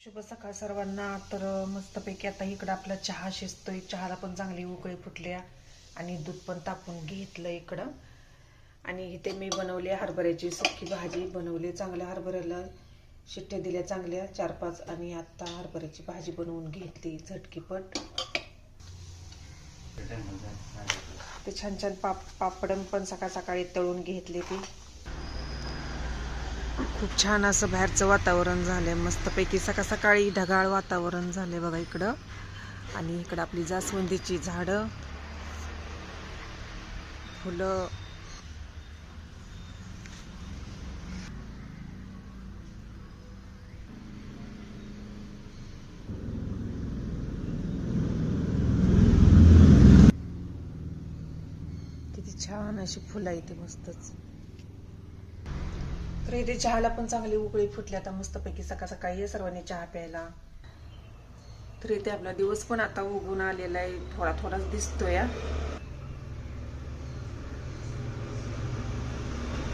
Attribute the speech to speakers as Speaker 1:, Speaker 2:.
Speaker 1: शुभ सकाळ सर्वांना. तर मस्तपैकी आता इकडं आपला चहा शिजतोय. चहाला पण चांगली उकळी फुटल्या आणि दूध पण तापून घेतलं इकडं. आणि इथे मी बनवली हरभऱ्याची सुकी भाजी बनवली. चांगल्या हरभऱ्याला शिट्ट्या दिल्या चांगल्या 4-5 आणि आता हरभऱ्याची भाजी बनवून घेतली झटकीपट. ते छान छान पापड पण सकाळ सकाळी तळून घेतले. ती खूप छान असं बाहेरचं वातावरण झालंय. मस्तपैकी सकाळ सकाळी ढगाळ वातावरण झालंय बघा इकडं. आणि इकडं आपली जास्वंदीची झाडं, फुलं, किती छान अशी फुलं इथे मस्तच. तर इथे चहाला पण चांगली उकळी फुटली. आता मस्तपैकी सकाळ सकाळी सर्वांनी चहा प्यायला. तर इथे आपला दिवस पण आता उगून आलेला आहे. थोडा थोडाच दिसतोय.